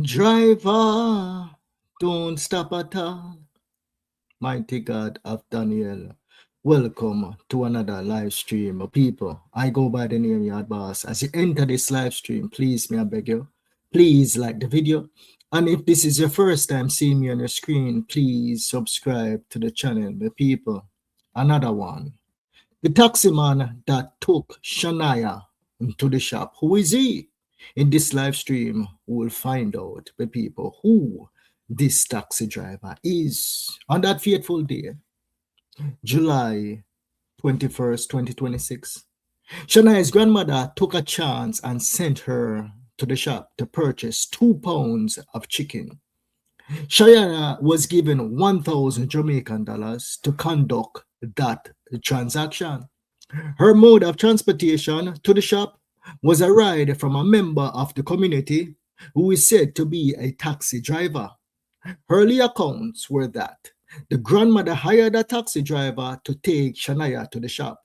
Driver, don't stop at all. Mighty God of Daniel, welcome to another live stream. People, I go by the name Yard Boss. As you enter this live stream, please, may I beg you, please like the video. And if this is your first time seeing me on your screen, please subscribe to the channel. The people, another one. The taxi man that took Shania to the shop. Who is he? In this live stream, we'll find out, the people, who this taxi driver is. On that fateful day, July 21st, 2026, Shania's grandmother took a chance and sent her to the shop to purchase 2 pounds of chicken. Shania was given 1,000 Jamaican dollars to conduct that transaction. Her mode of transportation to the shop was a ride from a member of the community who is said to be a taxi driver. Early accounts were that the grandmother hired a taxi driver to take Shania to the shop,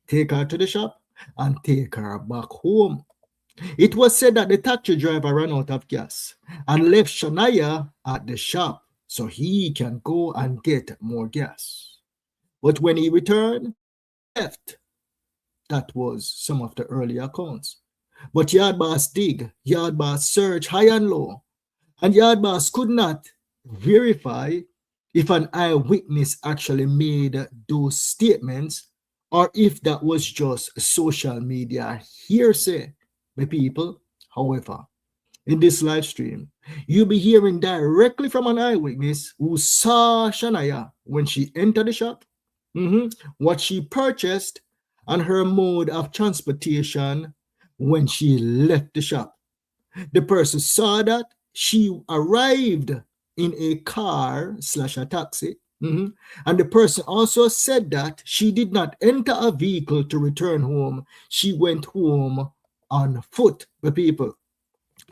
take her to the shop, and take her back home. It was said that the taxi driver ran out of gas and left Shania at the shop so he can go and get more gas. But when he returned, left. That was some of the early accounts. But Yard Boss dig, Yard Boss search high and low, and Yard Boss could not verify if an eyewitness actually made those statements or if that was just social media hearsay, my people. However, in this live stream, you'll be hearing directly from an eyewitness who saw Shania when she entered the shop, what she purchased, and her mode of transportation when she left the shop. The person saw that she arrived in a car / a taxi, and the person also said that she did not enter a vehicle to return home. She went home on foot, the people.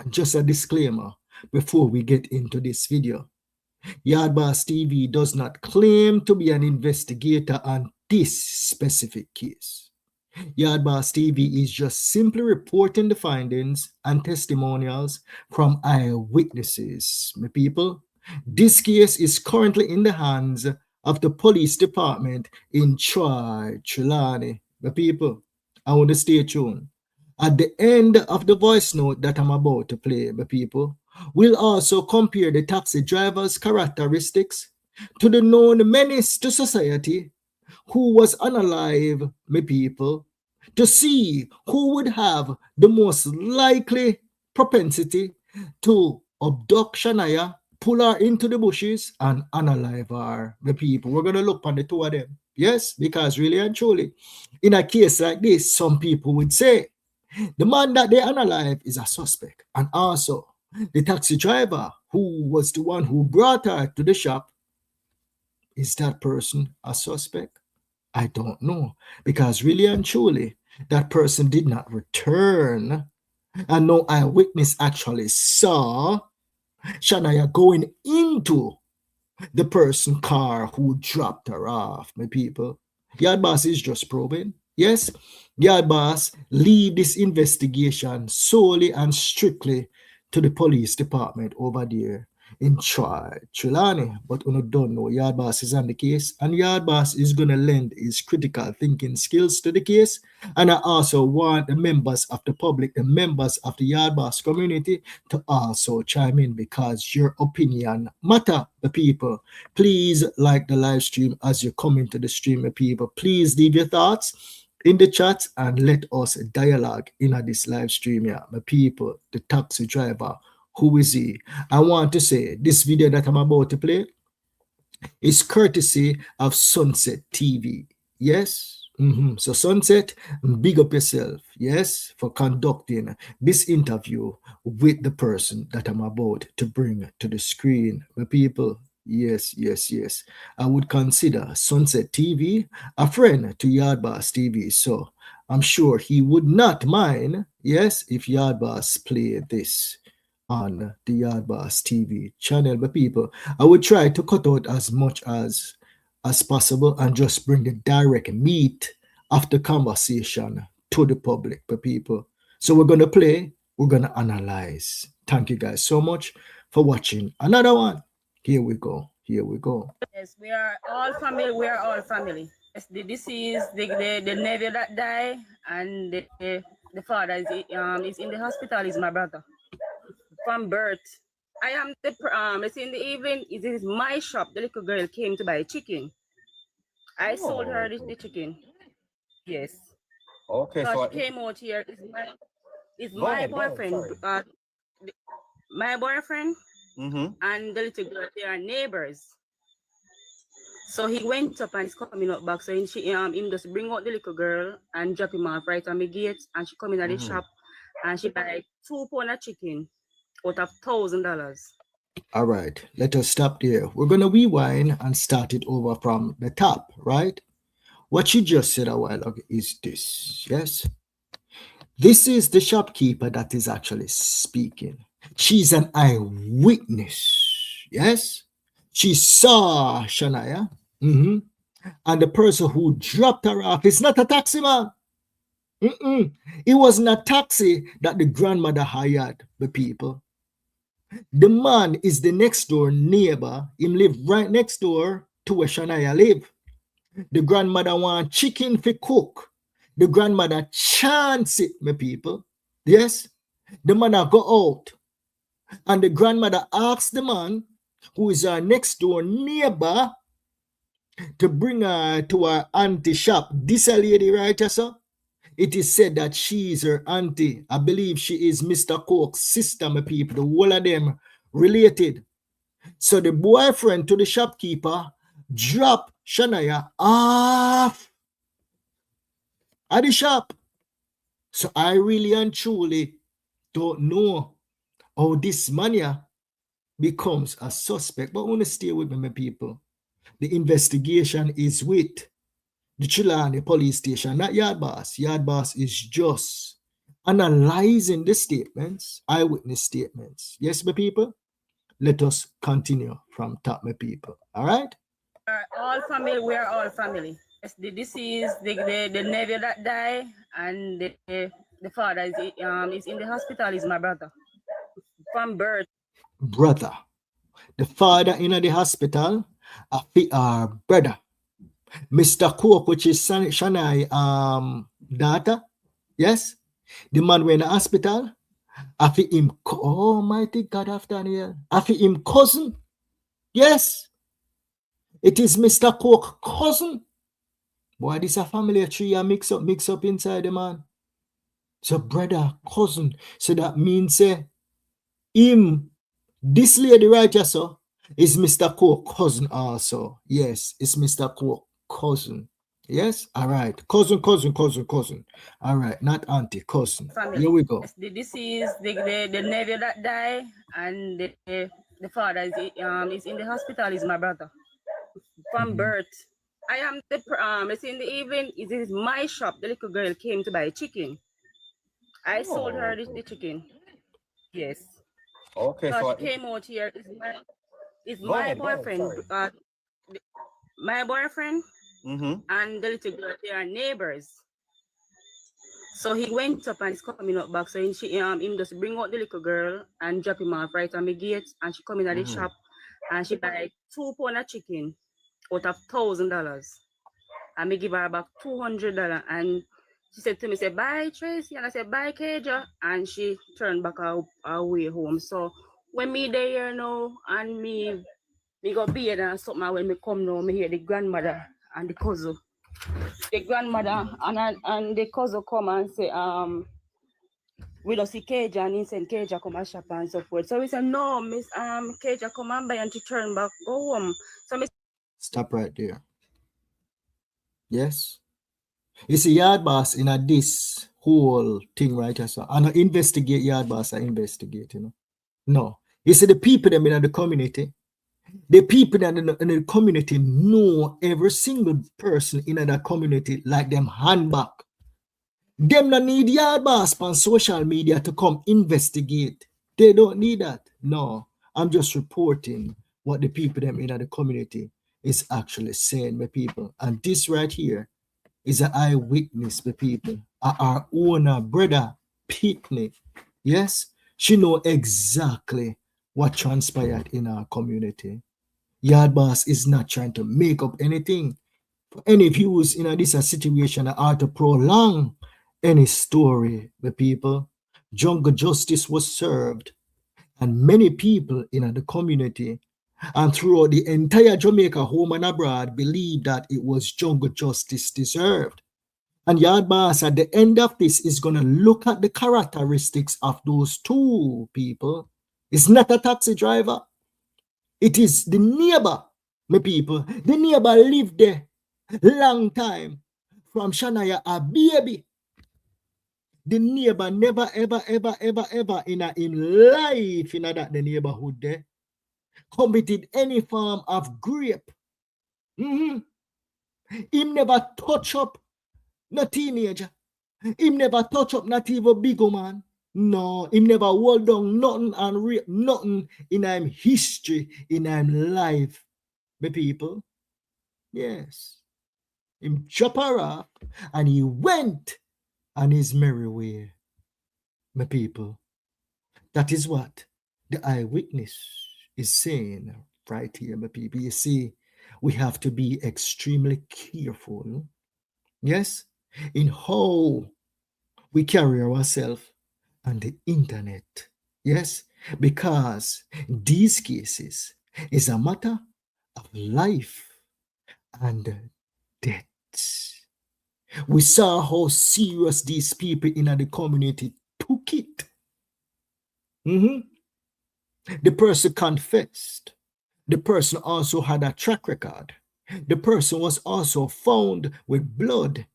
Just a disclaimer before we get into this video. Yard Boss TV does not claim to be an investigator on this specific case. Yard Boss TV is just simply reporting the findings and testimonials from eyewitnesses, my people. This case is currently in the hands of the police department in Trelawny, my people. I want to stay tuned. At the end of the voice note that I'm about to play, my people, we'll also compare the taxi driver's characteristics to the known menace to society who was unalive, my people, to see who would have the most likely propensity to abduct Shania, pull her into the bushes, and unalive her, my people. We're going to look on the two of them. Yes, because really and truly, in a case like this, some people would say the man that they unalive is a suspect. And also, the taxi driver who was the one who brought her to the shop, is that person a suspect? I don't know, because really and truly, that person did not return, and no eyewitness actually saw Shania going into the person car who dropped her off, my people. Yard Boss is just probing. Yes, Yard Boss leave this investigation solely and strictly to the police department over there in Trelawny, but you don't know Yard Boss is on the case, and Yard Boss is going to lend his critical thinking skills to the case. And I also want the members of the public, the members of the Yard Boss community, to also chime in, because your opinion matter, the people. Please like the live stream as you come into the stream, the people. Please leave your thoughts in the chat and let us dialogue in this live stream here, my people. The taxi driver, who is he? I want to say this video that I'm about to play is courtesy of Sunset TV. Yes. So Sunset, big up yourself, yes, for conducting this interview with the person that I'm about to bring to the screen, my people. Yes. I would consider Sunset TV a friend to Yard Boss TV, so I'm sure he would not mind, yes, if Yard Boss played this on the Yard Boss TV channel. But people, I would try to cut out as much as possible and just bring the direct meat of the conversation to the public, but people. So we're going to play, we're going to analyze, Thank you guys so much for watching another one. Here we go. Here we go. Yes, we are all family. We are all family. Yes, the deceased, the nephew that died, and the father is in the hospital. Is my brother from birth. I am the it's in the evening. It is my shop. The little girl came to buy chicken. I sold her the chicken. Yes. Okay, So so she came out here. Is go my ahead, go ahead. boyfriend. Sorry. My boyfriend Mm-hmm. and the little girl. They are neighbors. So he went up and he's coming up back. So him just bring out the little girl and drop him off right on the gate. And she come in at the shop and she buy 2 pound of chicken out of $1,000. All right, let us stop there. We're going to rewind and start it over from the top, right? What you just said a while ago is this, yes? This is the shopkeeper that is actually speaking. She's an eyewitness, yes? She saw Shania, and the person who dropped her off is not a taxi man. It wasn't a taxi that the grandmother hired the people. The man is the next door neighbor. Him live right next door to where Shania live. The grandmother want chicken for cook. The grandmother chance it, my people. Yes? The man go out. And the grandmother asks the man, who is our next door neighbor, to bring her to her auntie shop. This a lady, right, sir? It is said that she is her auntie. I believe she is Mr. Coke's sister, my people. The whole of them related. So the boyfriend to the shopkeeper dropped Shania off at the shop. So I really and truly don't know how this mania becomes a suspect. But I want to stay with me, my people. The investigation is with the Trelawny police station, not Yard Boss. Yard Boss is just analyzing the statements, eyewitness statements. Yes, my people? Let us continue from top, my people. All right? We are all family. We are all family. Yes, the deceased, the nephew that died, and the father is in the hospital. Is my brother from birth. Brother. The father in the hospital, our brother. Mr. Cook, which is Shani daughter. Yes? The man went in the hospital. Afi him, Almighty God of Daniel. Afi him cousin. Yes. It is Mr. Cook cousin. Boy, this a family tree a mix up inside the man. So brother, cousin. So that means him, this lady right here, so, is Mr. Cook cousin also. Yes, it's Mr. Cook cousin. Yes? All right. Cousin. All right. Not auntie, cousin. Family. Here we go. Yes, the deceased, the nephew that died, and the father is in the hospital. Is my brother from birth. I am the it's in the evening. It is my shop. The little girl came to buy chicken. I sold her the chicken. Yes. Okay, So so she came out here. Is go my ahead, go ahead. boyfriend. Sorry. My boyfriend Mm-hmm. and the little girl. They are neighbors. So he went up and he's coming up back. So him just bring out the little girl and drop him off right on the gate. And she come in at the shop and she buy 2 pound of chicken out of $1,000. And me give her back $200. And she said to me, say, bye, Tracy. And I said, bye, Keja. And she turned back her way home. So when me there now and me go be there and something, and when me come now, me hear the grandmother and the cousin. The grandmother and the cousin come and say, we don't see Keja, and he said Keja come and shop and so forth. So we said, no, Miss Keja come and buy and to turn back, go home. So Miss Stop right there. Yes? You see, Yard Boss in this whole thing right here, so I investigate Yard Boss, I investigate, No. You see, the people them in the community, the people that in the community know every single person in that community like them handbag. Them not need Yard Boss on social media to come investigate. They don't need that. No. I'm just reporting what the people them in the community is actually saying, my people. And this right here is an eyewitness, my people. Our owner, brother, Pitney. Yes? She know exactly what transpired in our community. Yard boss is not trying to make up anything. Any views in this situation are to prolong any story, the people. Jungle justice was served, and many people in the community and throughout the entire Jamaica, home and abroad, believe that it was jungle justice deserved. And Yard Boss at the end of this is going to look at the characteristics of those two people. It's not a taxi driver. It is the neighbor, my people. The neighbor lived there long time. From Shania, a baby. The neighbor never, ever, ever, ever, ever in life in that the neighborhood there committed any form of grape. Him never touch up no teenager. Him never touch up not even big man. No, him never hold down nothing and rape nothing in him history, in him life, my people. Yes. Him chop her up and he went on his merry way, my people. That is what the eyewitness is saying right here, my people. You see, we have to be extremely careful, yes, in how we carry ourselves on the internet, yes, because these cases is a matter of life and death. We saw how serious these people in the community took it. The person confessed. The person also had a track record. The person was also found with blood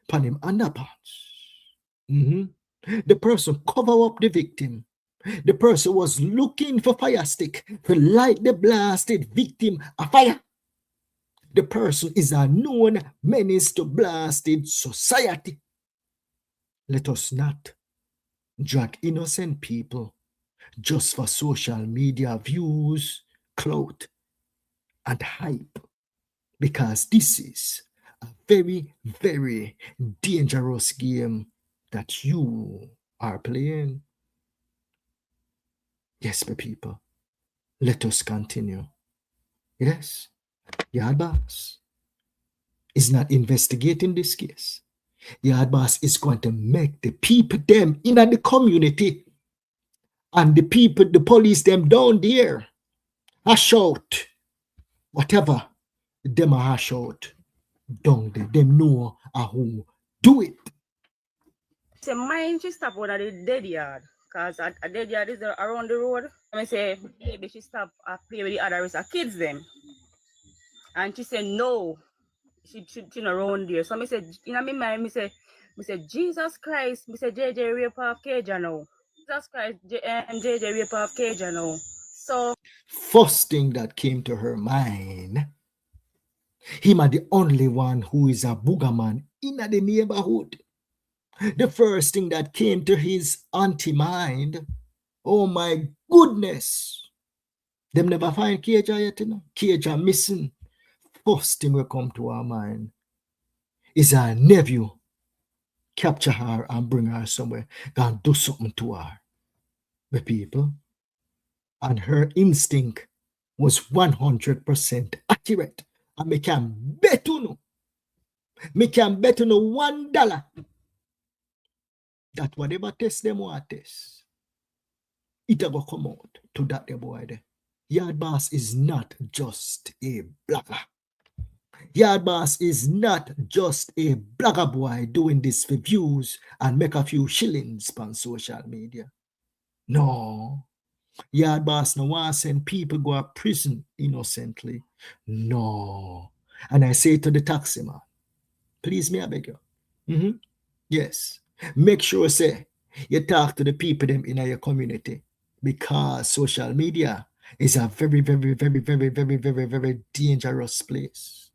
upon him underpants. The person covered up the victim. The person was looking for fire stick to light the blasted victim a fire. The person is a known menace to blasted society. Let us not drag innocent people just for social media views, clout, and hype, because this is a very, very dangerous game that you are playing. Yes, my people, let us continue. Yes, Yard Boss is not investigating this case. Yard Boss is going to make the people them in the community and the people, the police them down there, hash out whatever them hash out down there. Them know who do it. Say mine she stop on the dead yard. Cause a dead yard is around the road. I say maybe she stop play with the others, kids them. And she said no. She not around there. So I said, in my mind, I say Jesus Christ, I say JJ rape off Keja now. Jesus Christ, JJ rape off Keja now. So first thing that came to her mind, him are the only one who is a boogerman in the neighborhood. The first thing that came to his auntie mind, oh my goodness, them never find Keja yet, you know. Keja missing. First thing will come to our mind is her nephew capture her and bring her somewhere, go and do something to her. The people. And her instinct was 100% accurate. And me can bet you no. Me can bet you no $1 that whatever test them want test, it will come out to that the boy there. Yard Boss is not just a blogger. Yard Boss is not just a blogger boy doing this for views and make a few shillings on social media. No. Yard Boss no want send people go to prison innocently. No. And I say to the taxi man, please me I beg you. Yes. Make sure say you talk to the people them in your community, because social media is a very, very, very, very, very, very, very dangerous place.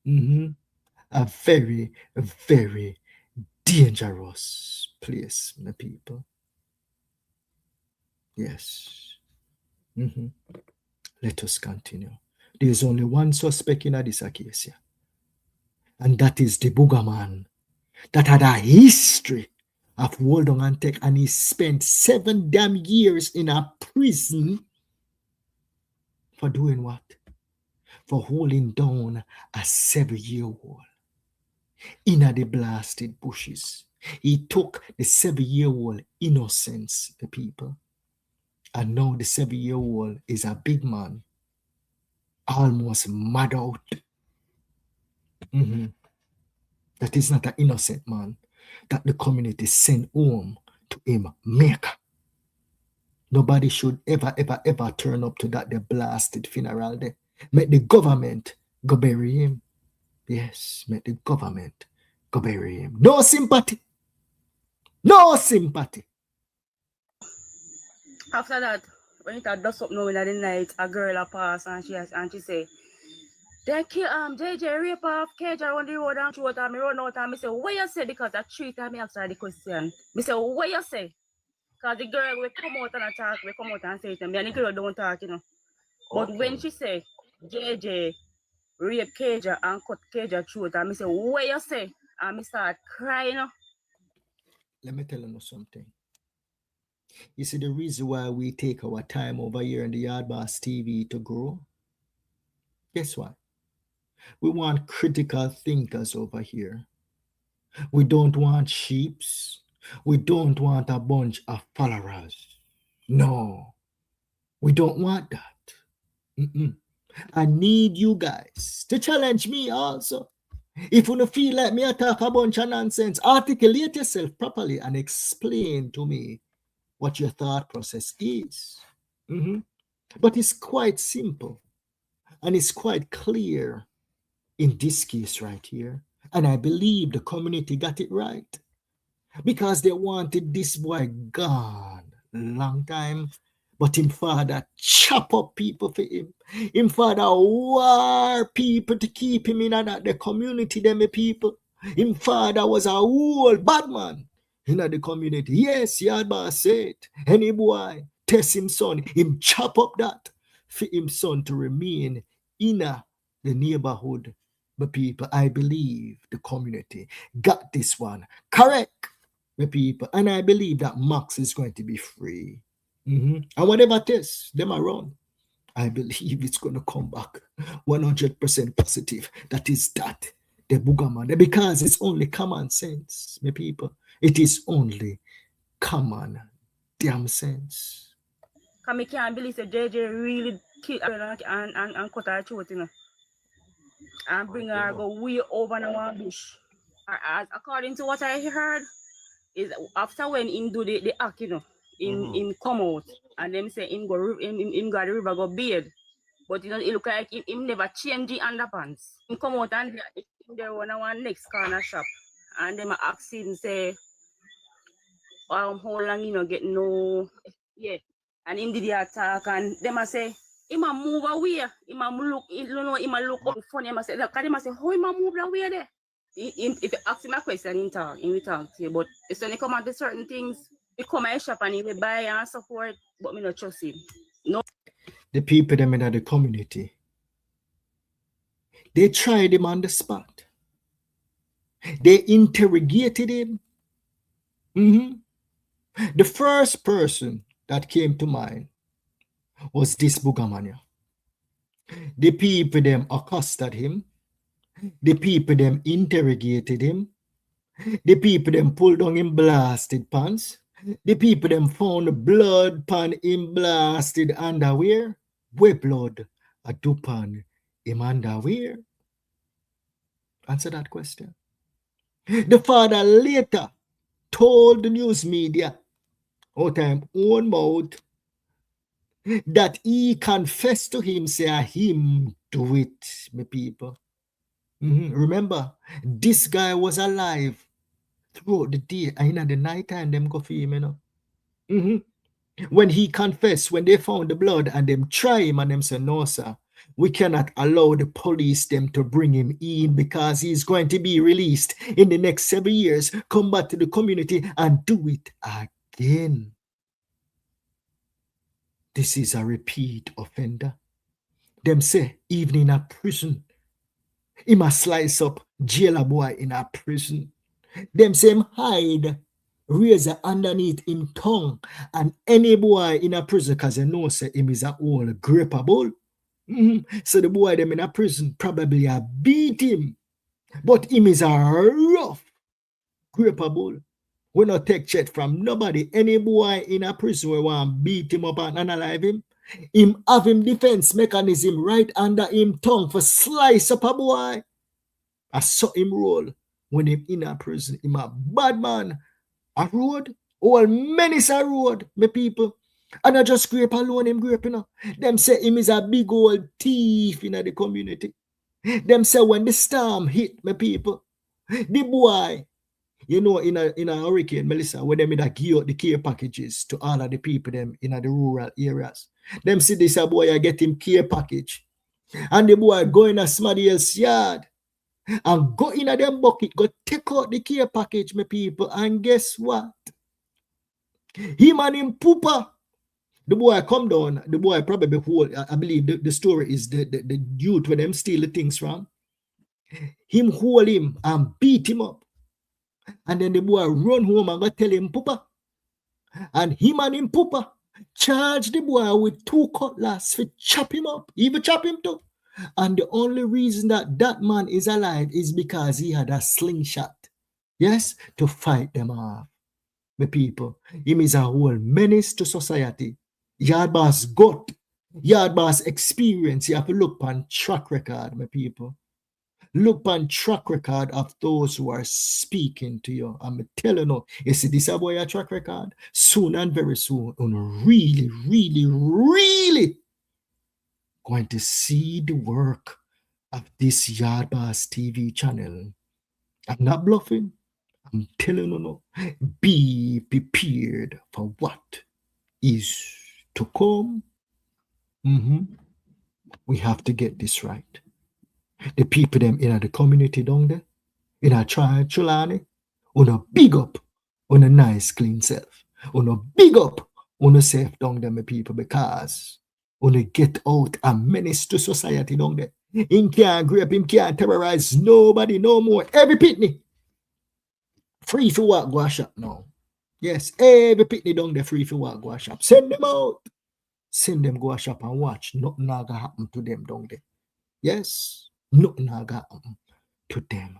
A very, very dangerous place, my people. Yes. Let us continue. There is only one suspect in this case here, and that is the boogerman that had a history of hold on and take, and he spent 7 damn years in a prison for doing what? For holding down a 7-year-old in the blasted bushes. He took the 7-year-old innocence, the people, and now the 7-year-old is a big man, almost mad out. That is not an innocent man that the community sent home to him, Jamaica. Nobody should ever turn up to that the blasted funeral day. Make the government go bury him. Yes, make the government go bury him. No sympathy. No sympathy. After that, when it had dust up now in the night, a girl a pass and she say, they kill JJ rape off cage around the road and throat and me run out and me say, what you say? Because that 3 times me ask her the question. Me say, what you say? Because the girl will come out and talk, we come out and say it to me, and the girl don't talk, you know. But when she say, JJ rape cage and cut cage throat, and me say, what you say? And me start crying, you know. Let me tell you something. You see, the reason why we take our time over here in the Yard Boss TV to grow, guess what? We want critical thinkers over here. We don't want sheeps. We don't want a bunch of followers. No, we don't want that. I need you guys to challenge me also. If you don't feel like me, I talk a bunch of nonsense, articulate yourself properly and explain to me what your thought process is. But it's quite simple and it's quite clear in this case right here. And I believe the community got it right because they wanted this boy gone long time. But him father chop up people for him. Him father war people to keep him in the community, them people. Him father was a whole bad man in the community. Yes, Yard Boss said, any boy test him son, him chop up that for him son to remain in the neighborhood. But people, I believe the community got this one correct, the people. And I believe that Max is going to be free. And whatever test them around, I believe it's going to come back 100% positive. That is that, the boogerman, because it's only common sense, my people. It is only common damn sense. Because I can't believe that JJ really killed her and cut her throat, you know. And bring her go way over in one bush. According to what I heard, is after when him do the act, you know, him come out and them say him go the river go bathe. But you know, it look like him never change the underpants. Him come out and there one next corner shop. And them ask him say, how long you know get no, yeah. And him did the attack and them say, him a move away. Him a look, you know, him a look funny. Him a say, look, him a say, how him a move away there? If you ask him a question, he will talk to you. But it's when he come out to certain things, he come to shop and he will buy and support, but me not trust him. No. The people them in the community, they tried him on the spot. They interrogated him. The first person that came to mind was this boogerman. The people them accosted him. The people them interrogated him. The people them pulled on him blasted pants. The people them found blood pan him blasted underwear. Where blood a dupan him underwear? Answer that question. The father later told the news media out of his own mouth that he confessed to him, say him do it, my people. Remember, this guy was alive throughout the day and in the night time them go for him, you know. When he confessed, when they found the blood and them try him and them say, no, sir, we cannot allow the police them to bring him in because he's going to be released in the next 7 years, come back to the community and do it again. This is a repeat offender. Them say, even in a prison, he must slice up jailer boy in a prison. Them say him hide razor underneath him tongue, and any boy in a prison, because you know say him is a whole gripable. So the boy them in a prison probably a beat him, but him is a rough gripable. We not take chat from nobody. Any boy in a prison we want beat him up and analyze him have him defense mechanism right under him tongue for slice up a boy. I saw him roll when him in a prison. Him a bad man. A road, all menace a road, my people. And I just scrape alone him grape, you know. Them say him is a big old thief in the community. Them say when the storm hit, my people, the boy, you know, in a hurricane, Melissa, when them in give out the care packages to all of the people them in the rural areas. Them see this a boy I get him care package. And the boy go in a somebody else's yard and go in a them bucket, go take out the care package, my people. And guess what? Him and him pooper. The boy come down, the boy probably hold, I believe the story is the youth where them steal the things from. Him hold him and beat him up. And then the boy run home and go tell him pooper. And him and him pooper charge the boy with 2 cutlass for chop him up. Even chop him too. And the only reason that that man is alive is because he had a slingshot. Yes, to fight them off. The people. Him is a whole menace to society. Yard boss gut. Yard boss experience. You have to look on track record, my people. Look on track record of those who are speaking to you. I'm telling you see this about your track record? Soon and very soon, and really, really, really going to see the work of this Yard Boss TV channel. I'm not bluffing. I'm telling you, be prepared for what is to come. We have to get this right. The people them in the community down there, in a Trelawny, on a big up, on a nice clean self, on a big up, on a safe down there, my people, because on a get out a menace to society down there. Him can't grape, him can't terrorize nobody no more. Every pitney free for walk go a shop now. Yes, every pitney down there free for walk go a shop. Send them out. Send them go a shop and watch. Nothing gonna happen to them down there. Yes, nothing gonna happen to them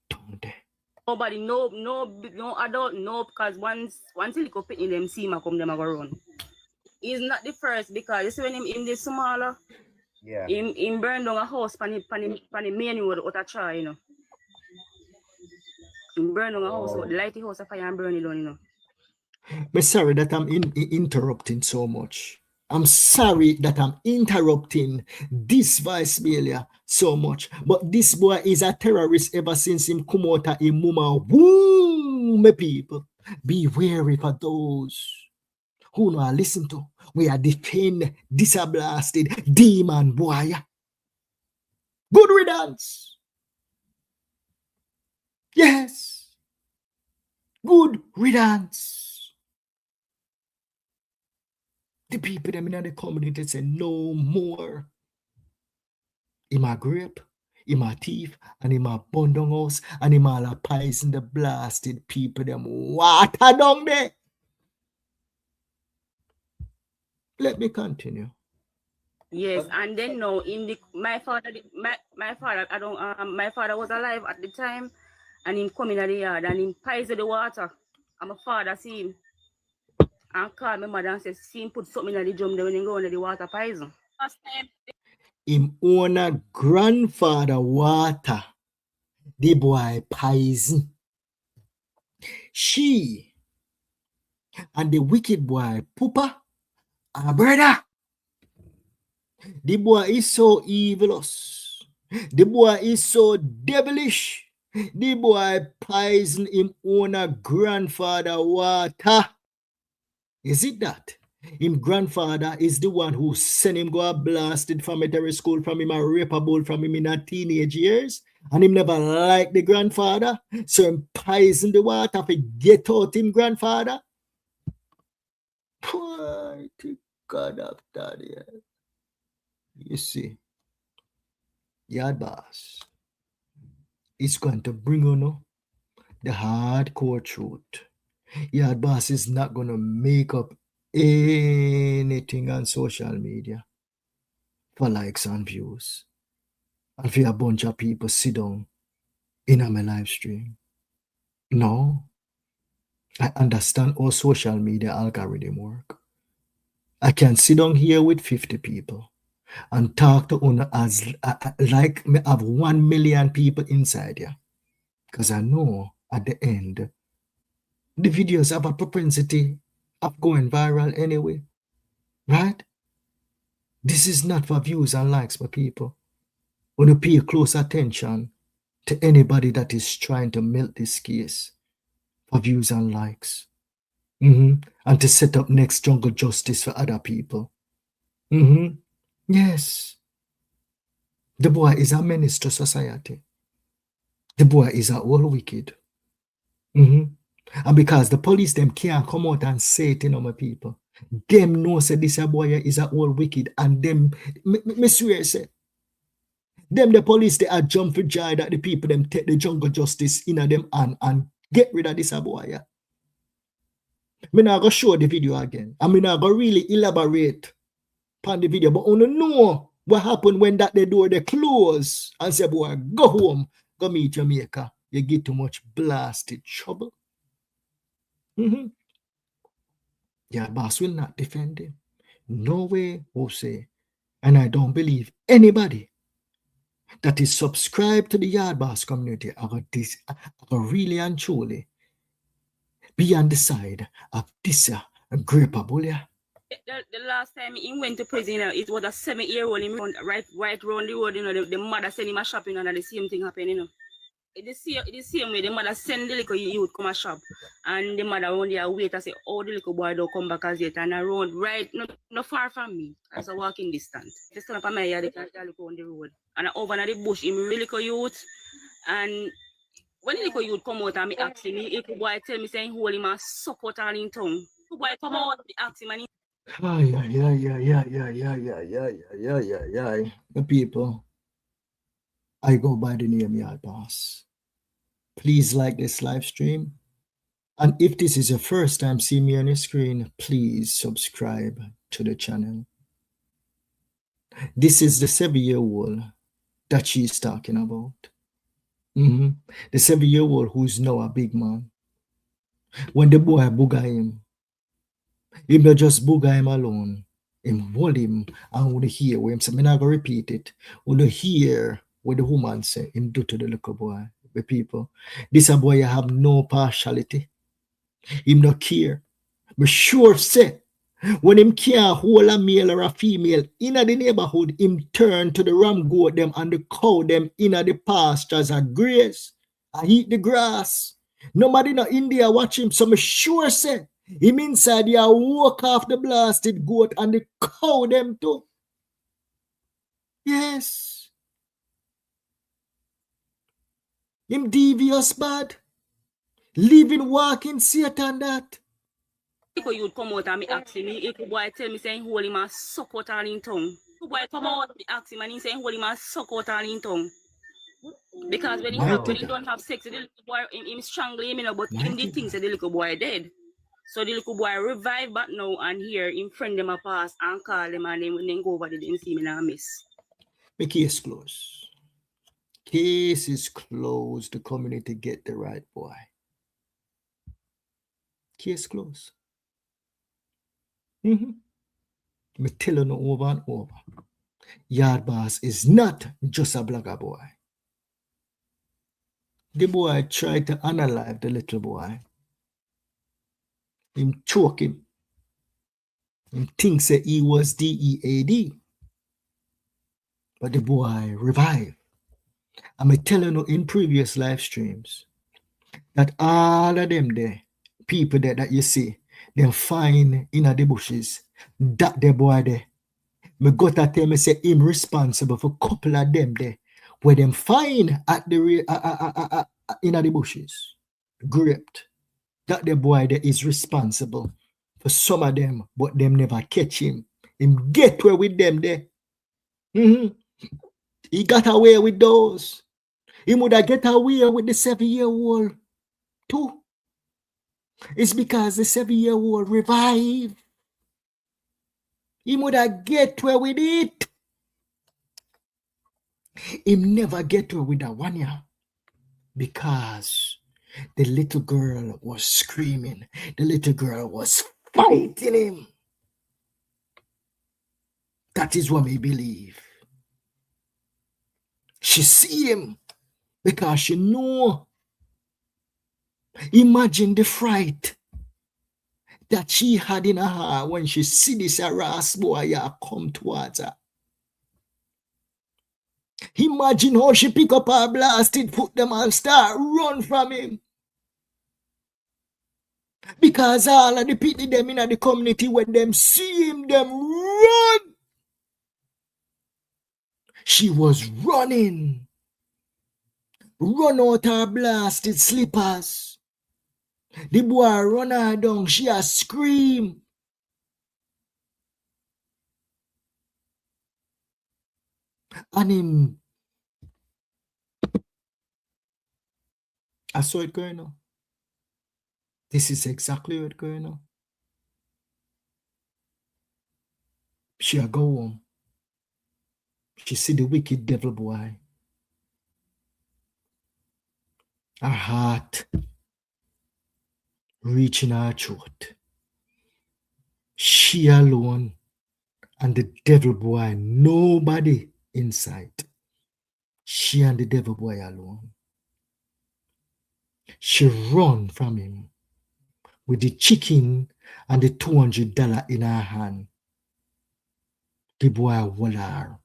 down there. Nobody, no adult, no, because once he little pitney them see him come, them a go run. He's not the first because you see when him in the smaller, yeah, him burn down a house pan the main road out a try, you know. Him burn down a house, the lighty house of fire and burn it down, you know. I'm sorry that I'm interrupting so much. I'm sorry that I'm interrupting this vice mayor so much. But this boy is a terrorist ever since him come out of him mama womb, my people. Be wary for those who know listen to. We are defend this a blasted demon boy. Good riddance. Yes. Good riddance. The people them in the community say no more. Him a grape, him a thief, and him a burn down house, and him all a poison the blasted people them water down there. Let me continue. Yes, and then now in the my father was alive at the time, and him come in the yard and him poison the water. And my father see him and call my mother and say, see him put something in the drum there when he go under the water poison. First time. Him own a grandfather water, the boy poison. She and the wicked boy pooper a brother. The boy is so evilous. The boy is so devilish. The boy poison him own a grandfather water. Is it that? Him grandfather is the one who sent him go a blasted from military school, from him a rapable from him in a teenage years, and him never like the grandfather, so him poison the water to get out him grandfather. Poor God of that, yeah. You see, Yard Boss is going to bring you the hardcore truth. Yard boss is not gonna make up anything on social media for likes and views. And for a bunch of people sit down in my live stream. No. I understand how social media algorithm work. I can sit down here with 50 people and talk to una as like me have 1 million people inside here. Because I know at the end, the videos have a propensity of going viral anyway. Right? This is not for views and likes for people. Want to pay close attention to anybody that is trying to milk this case for views and likes. And to set up next jungle justice for other people. Yes. The boy is a menace to society. The boy is a all wicked. And because the police them can't come out and say it, my people. Them know say this a boy is a all wicked, and them me swear say them the police they are jump for joy that the people them take the jungle justice in a them and get rid of this a boy. Me not go show the video again. I mean not go really elaborate on the video, but only know what happened when that the door they close and say, boy, go home, go meet Jamaica. You get too much blasted trouble. Yeah, boss will not defend him. No way, Jose. And I don't believe anybody that is subscribed to the Yard Boss community are really and truly be on the side of this grape bully. The last time he went to prison, it was a 7-year-old him right round the road, the mother sent him a shopping and the same thing happened, The same way the mother send the little youth come a shop and the mother only wait and say, oh, the little boy don't come back as yet, and around right not far from me as a walking distance. Just stand up on my yard, they can look on the road. And over in the bush, him really little youth, and when the little youth come out and me ask him, the little boy tell me saying hold him and suck out all in tongue. The boy come out, me ask him and he The people, I go by the name Yard Boss. Please like this live stream. And if this is your first time seeing me on your screen, please subscribe to the channel. This is the 7-year-old that she's talking about. The 7-year-old who's now a big man. When the boy booga him not just booga him alone. Him hold him and would hear what him say. I'm not going to repeat it. Would hear what the woman say him do to the little boy. The people. This a boy have no partiality. Him not care. But sure say, when him can't hold a male or a female in the neighborhood, him turn to the ram goat them and the cow them in the pastures and graze. I eat the grass. Nobody in India watch him, so me sure say, him inside here walk off the blasted goat and the cow them too. Yes. Him devious bad. Living, walking, Satan that. You'd come out and me ask him, the boy tell me saying hold him and suck out all in tongue. The boy come out and ask him and he saying hold him and suck out all in tongue. Because when he don't have sex, the little boy him strangle him, but him the things that the little boy dead. So the little boy revive back now and here him friend them a pass and call them and then go over the and see me now miss. The case closed. Case is closed. The community get the right boy. Case closed. Me tell you over and over. Yard Boss is not just a blogger boy. The boy tried to unalive the little boy. Him choke him. Him thinks that he was DEAD. But the boy revived. I'm telling you in previous live streams that all of them there, people there that you see, them find in the bushes, that the boy there. Me got to tell me say him responsible for a couple of them there, where them find at the in the bushes, gripped. That the boy there is responsible for some of them, but them never catch him. Him get away with them there. He got away with those. He would have get away with the 7-year-old too. It's because the 7-year-old revive. He would have get where with it. Him never get where with that 1 year. Because the little girl was screaming. The little girl was fighting him. That is what we believe. She see him because she know. Imagine the fright that she had in her heart when she see this harass boy come towards her. Imagine how she pick up her blasted foot them and start run from him. Because all of the people them in the community, when them see him, them run. She was running. Run out her blasted slippers. The boy run her down. She a scream. And him, I saw it going on. This is exactly what going on. She a go home. She see the wicked devil boy. Her heart reaching her throat. She alone and the devil boy, nobody inside. She and the devil boy alone. She run from him with the chicken and the $200 in her hand. The boy hold her.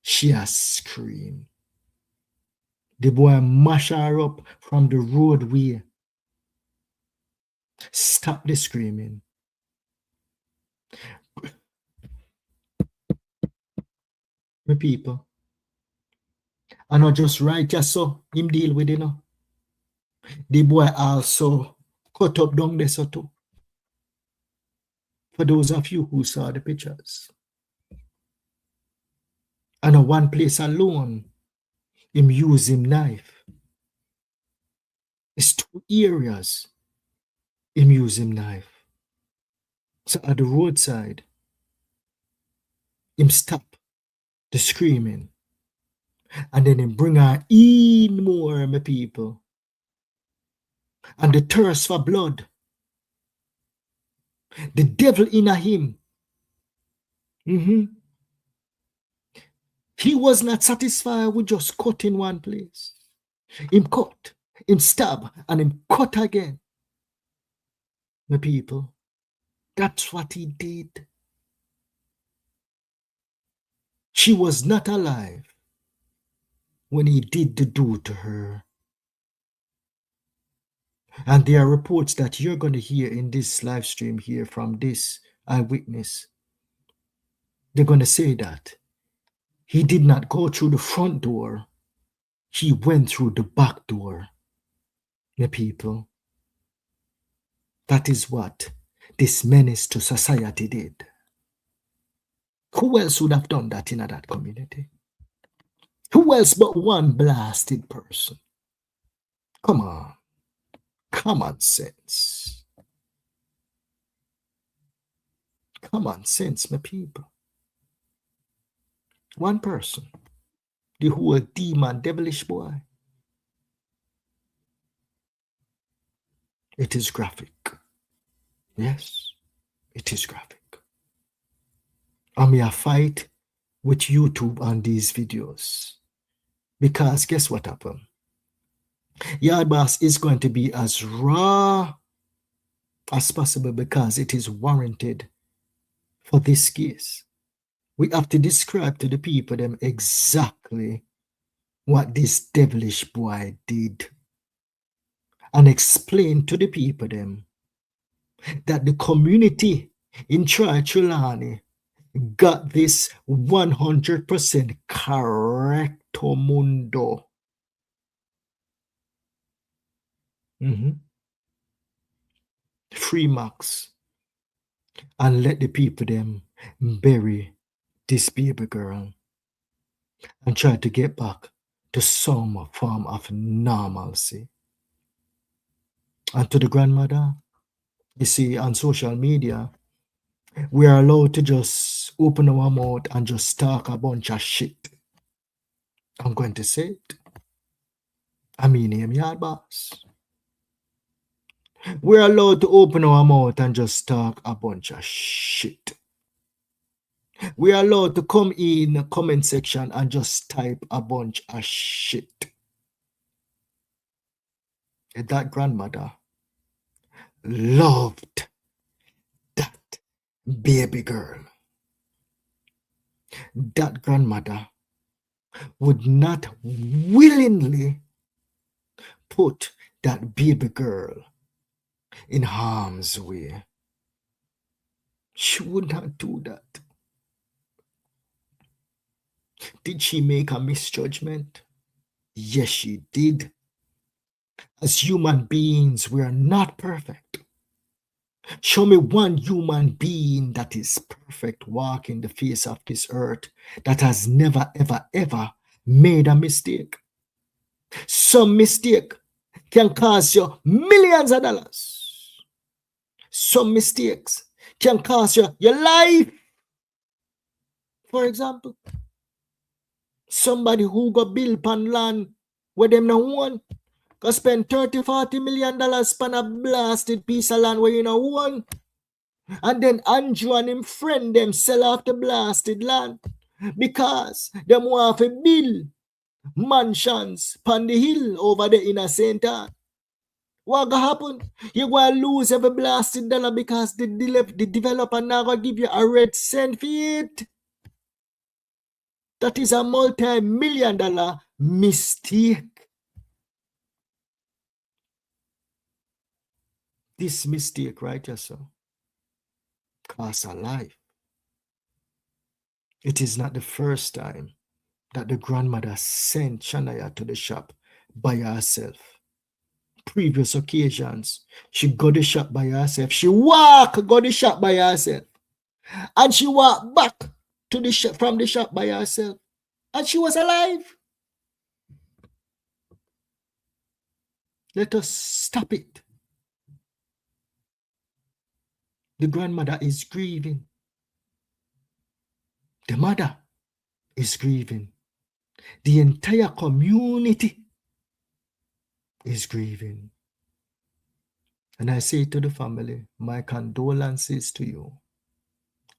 She has screamed. The boy mash her up from the roadway. Stop the screaming. My people. I not just right just so him deal with it, you know. The boy also cut up down there so too. For those of you who saw the pictures. And in one place alone, him use him knife. It's 2 areas him use him knife. So at the roadside, him stop the screaming. And then him bring her in more, my people. And the thirst for blood. The devil in him. He was not satisfied with just cutting one place. Him cut, him stab, and him cut again. My people, that's what he did. She was not alive when he did the do to her. And there are reports that you're going to hear in this live stream here from this eyewitness. They're going to say that he did not go through the front door. He went through the back door. My people, that is what this menace to society did. Who else would have done that in that community? Who else but one blasted person? Come on. Common sense. Common sense, my people. One person. The whole demon, devilish boy. It is graphic. Yes, it is graphic. I may fight with YouTube on these videos. Because guess what happened? Yard Boss is going to be as raw as possible because it is warranted for this case. We have to describe to the people them exactly what this devilish boy did and explain to the people them that the community in Trelawny got this 100% correcto mundo. Free marks and let the people them bury this baby girl and try to get back to some form of normalcy. And to the grandmother, You see, on social media, we are allowed to just open our mouth and just talk a bunch of shit. I'm going to say it. I mean, him yard boss. We're allowed to open our mouth and just talk a bunch of shit. We're allowed to come in the comment section and just type a bunch of shit. And that grandmother loved that baby girl. That grandmother would not willingly put that baby girl in harm's way. She would not do that. Did she make a misjudgment? Yes, she did. As human beings, we are not perfect. Show me one human being that is perfect walking the face of this earth that has never, ever, ever made a mistake. Some mistake can cost you millions of dollars. Some mistakes can cost you your life. For example, somebody who got built on land where them no one can spend $30-40 million on a blasted piece of land where you no one. And then Andrew and him friend them sell off the blasted land because them want to build mansions on the hill over there in a St. Ann. What gonna happen? You gonna lose every blasted dollar because the developer now gonna give you a red cent for it. That is a multi-million-dollar mistake. This mistake right here, sir, costs a life. It is not the first time that the grandmother sent Shania to the shop by herself. Previous occasions, she go to the shop by herself. She go to the shop by herself. And she walked back to the shop from the shop by herself. And she was alive. Let us stop it. The grandmother is grieving. The mother is grieving. The entire community is grieving. And I say to the family, my condolences to you.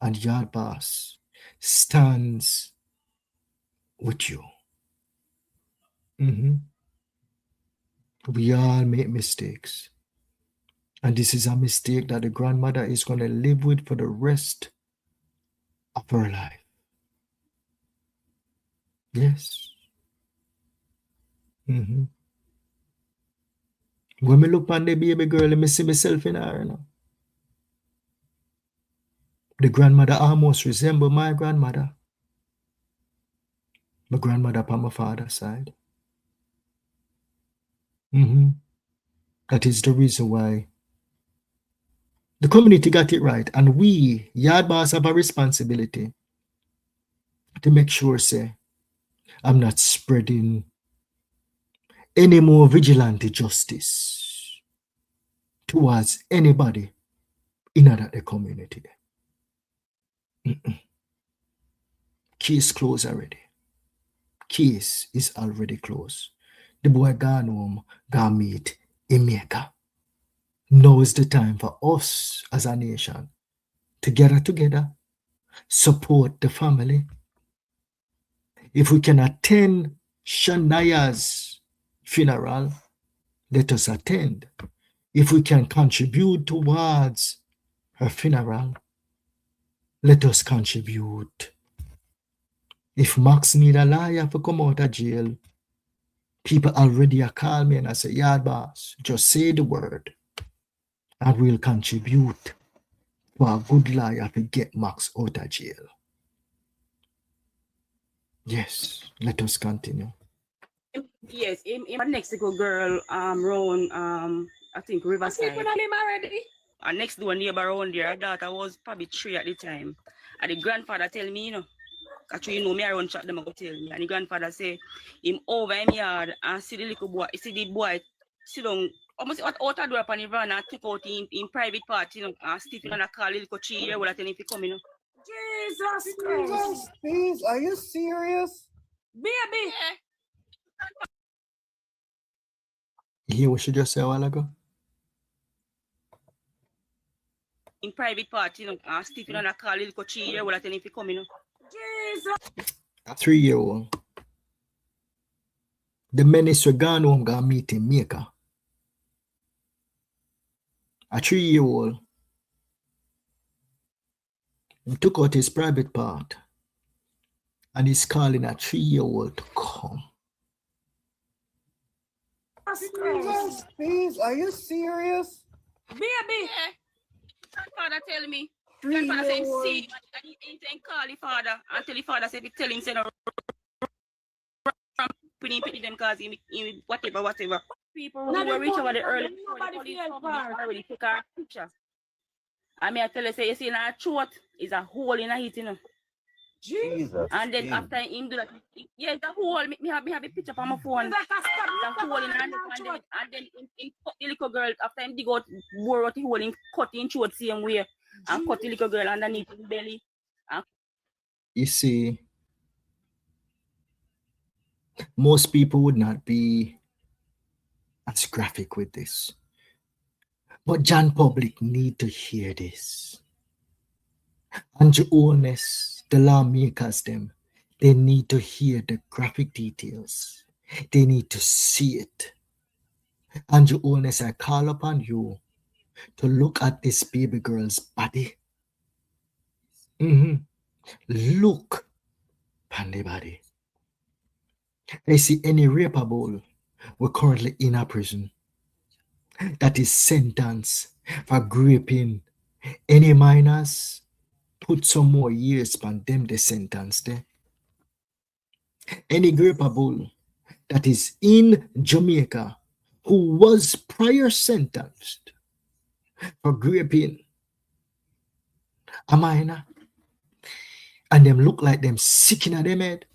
And Yard Boss stands with you. We all make mistakes. And this is a mistake that the grandmother is going to live with for the rest of her life. Yes. When me look on the baby girl, let me see myself in her. You know? The grandmother almost resemble my grandmother. My grandmother on my father's side. That is the reason why the community got it right. And we, Yard Boss, have a responsibility to make sure, say, I'm not spreading any more vigilante justice towards anybody in the community. Case closed already. Case is already closed. The boy gone home, gone meet Jamaica. Now is the time for us as a nation to get together, support the family. If we can attend Shania's funeral, let us attend. If we can contribute towards her funeral, let us contribute. If Max need a lawyer to come out of jail, people already are call me and I say, Yard Boss, just say the word and we'll contribute for a good lawyer to get Max out of jail. Yes, let us continue. Yes, him next to girl round I think Riverside. Already? And next door neighbor around there, her daughter was probably 3 at the time. And the grandfather tell me, you know, actually, you know, me around chat them go tell me. And the grandfather say him over him yard and see the little boy, see the boy sit down almost out a door upon the van and take out in private part, you know, and stiff in a car, little 3 year old, tell him if he come, you know. Jesus Christ. Please, are you serious? Baby. Yeah. You hear what she just said a while ago? In private part, you know, and stiff in a car, little 3 year old, tell him if he come, you know. Jesus. A 3-year-old. The menace were gone home gonna meet in Jamaica. A 3-year-old. He took out his private part and he's calling a 3-year-old to come. Jesus, please, are you serious? Baby. Yeah. Father tell me. Grandfather say, see, and he call the father and tell the father, say, tell him, say, no, put them cause he whatever. People who were reach over the early, nobody already took our picture. I mean, I tell you, say, you see, in our throat is a hole in a heat, you know. Jesus. And then after him do that, yeah, it's a hole. Me have a picture on my phone. It's a hole in her neck, and then in cut the little girl after him dig out, bore out the hole, in cut in throat same way, and cut the little girl underneath his belly. You see, most people would not be as graphic with this. But John Public need to hear this. And your owners, the lawmakers, them, they need to hear the graphic details. They need to see it. And your owners, I call upon you to look at this baby girl's body. Look upon the body. I see any rapeable we're currently in a prison that is sentenced for raping any minors. Put some more years upon them the sentence there. Any grapeable that is in Jamaica who was prior sentenced for raping a minor and them look like them sick in their head,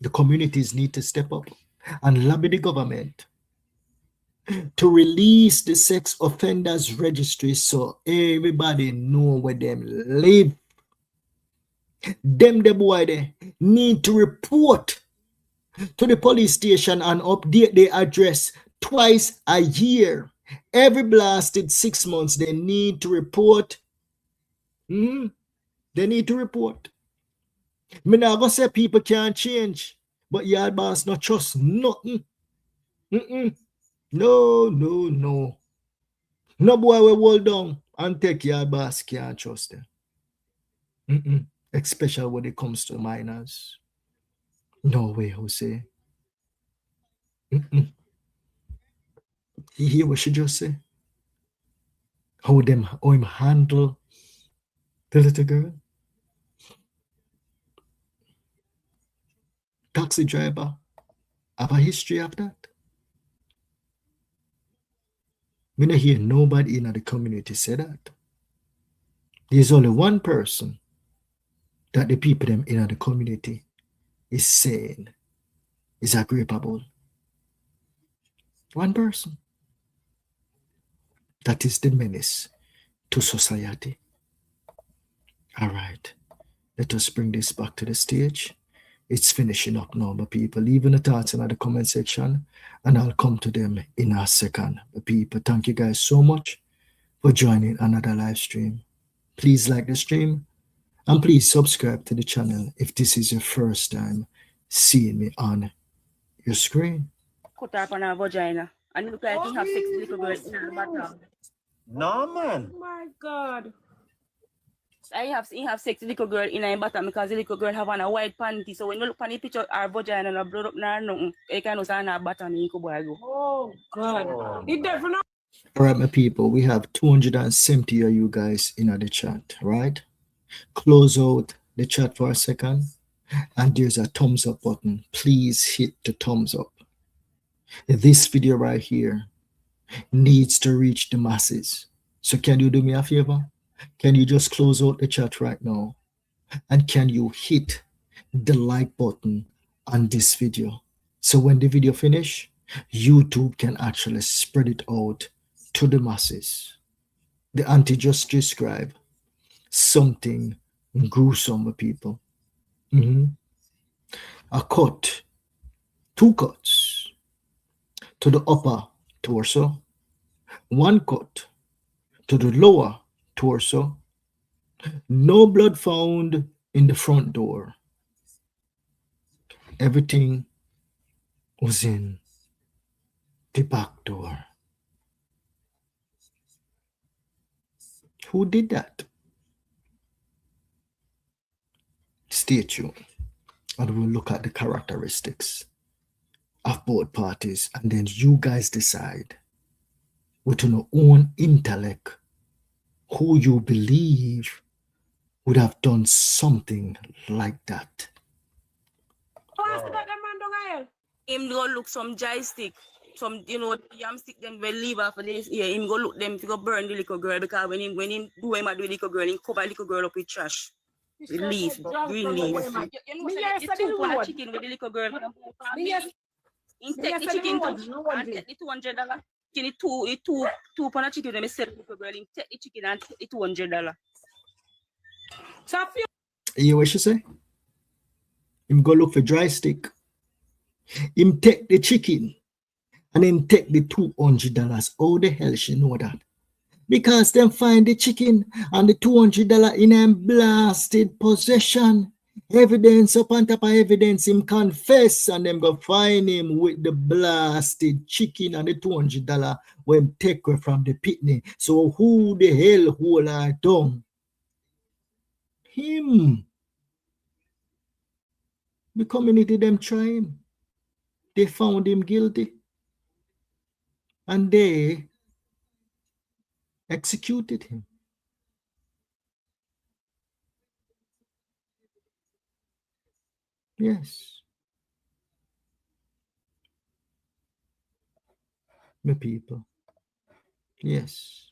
the communities need to step up and lobby the government to release the sex offenders registry so everybody know where them live. Them the boy they need to report to the police station and update their address twice a year. Every blasted 6 months they need to report. They need to report. Me not gonna say people can't change, but yard boss not trust nothing. No. No boy will hold down and take yard boss can't trust them. Especially when it comes to minors. No way, Jose. You hear what she just said? How him handle the little girl? Taxi driver have a history of that. We don't hear nobody in the community say that. There's only one person that the people them in the community is saying is agreeable. One person. That is the menace to society. All right. Let us bring this back to the stage. It's finishing up now, but people, leave the thoughts in the comment section and I'll come to them in a second. But people, thank you guys so much for joining another live stream. Please like the stream and please subscribe to the channel if this is your first time seeing me on your screen. Cut her up on her vagina. And it look like he have sex with little girl in her bottom. No, man. Oh my God. He have sex with little girl in her bottom because the little girl have on a white panty. So when you look on the picture, her vagina and blood up there, nothing. You can see her bottom in the boy go. Oh God. It definitely. All right, my people, we have 270 of you guys in the chat, right? Close out the chat for a second and there's a thumbs up button. Please hit the thumbs up. This video right here needs to reach the masses. So can you do me a favor? Can you just close out the chat right now? And can you hit the like button on this video? So when the video finish, YouTube can actually spread it out to the masses. The auntie just described something gruesome with people. A cut, two cuts to the upper torso, one cut to the lower torso, no blood found in the front door. Everything was in the back door. Who did that? Stay tuned and we'll look at the characteristics of both parties, and then you guys decide with your own intellect who you believe would have done something like that. Him go look some joystick, some yam stick them will leave after this. Yeah, him go look them to go burn the little girl, because when him do him do the little girl, him cover the little girl up with trash. With leaf, green leaf. You know, say the 2 pound chicken with the little girl. He take the chicken and take the $200. Chicken, two pound chicken when me sell the little girl, him take the chicken and take the $200. So You hear what she say? Him go look for dry stick. Him take the chicken and then take the $200. How the hell she know that? Because them find the chicken and the $200 in a blasted possession. Evidence upon top of evidence, him confess, and them go find him with the blasted chicken and the $200 when take away from the pitney. So who the hell hold her down? Him. The community them try him. They found him guilty. And they executed him. Yes. My people. Yes.